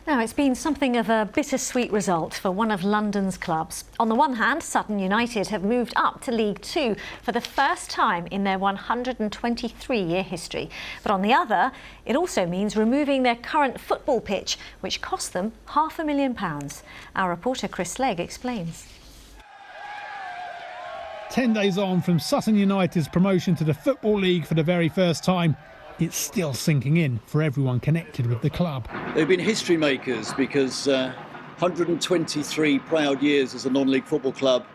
Now, it's been something of a bittersweet result for one of London's clubs. On the one hand, Sutton United have moved up to League Two for the first time in their 123-year history. But on the other, it also means removing their current football pitch, which cost them £500,000. Our reporter Chris Legg explains. 10 days on from Sutton United's promotion to the Football League for the very first time, it's still sinking in for everyone connected with the club. They've been history makers because 123 proud years as a non-league football club,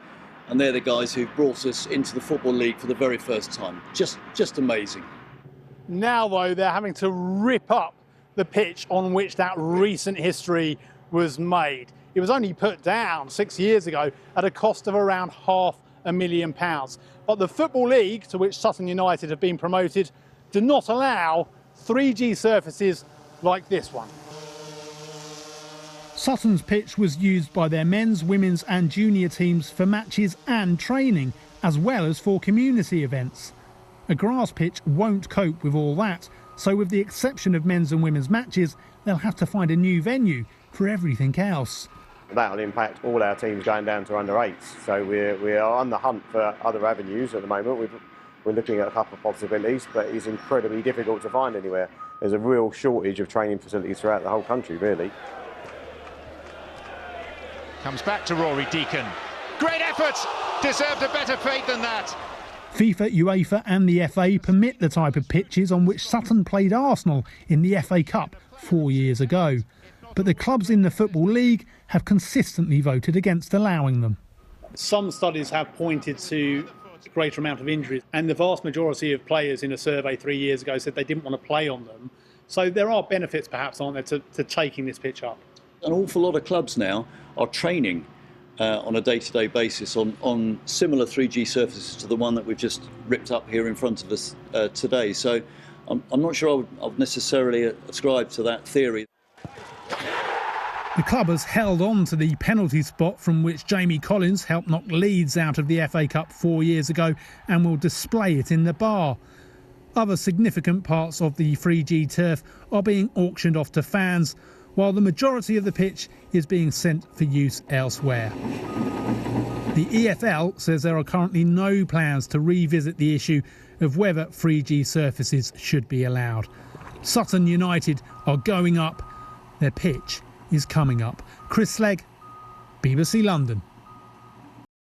and they're the guys who've brought us into the Football League for the very first time. Just amazing. Now, though, they're having to rip up the pitch on which that recent history was made. It was only put down 6 years ago at a cost of around £500,000. But the Football League, to which Sutton United have been promoted, do not allow 3G surfaces like this one. Sutton's pitch was used by their men's, women's and junior teams for matches and training, as well as for community events. A grass pitch won't cope with all that, so with the exception of men's and women's matches, they'll have to find a new venue for everything else. That will impact all our teams going down to under-8s, so we are on the hunt for other avenues at the moment. We're looking at a couple of possibilities, but it's incredibly difficult to find anywhere. There's a real shortage of training facilities throughout the whole country, really. Comes back to Rory Deacon. Great effort! Deserved a better fate than that. FIFA, UEFA and the FA permit the type of pitches on which Sutton played Arsenal in the FA Cup 4 years ago. But the clubs in the Football League have consistently voted against allowing them. Some studies have pointed to a greater amount of injuries, and the vast majority of players in a survey 3 years ago said they didn't want to play on them. So there are benefits, perhaps, aren't there, to taking this pitch up? An awful lot of clubs now are training on a day-to-day basis on similar 3G surfaces to the one that we've just ripped up here in front of us today. So I'm not sure I would necessarily ascribe to that theory. The club has held on to the penalty spot from which Jamie Collins helped knock Leeds out of the FA Cup 4 years ago and will display it in the bar. Other significant parts of the 3G turf are being auctioned off to fans, while the majority of the pitch is being sent for use elsewhere. The EFL says there are currently no plans to revisit the issue of whether 3G surfaces should be allowed. Sutton United are going up. Their pitch is coming up. Chris Legg, BBC London.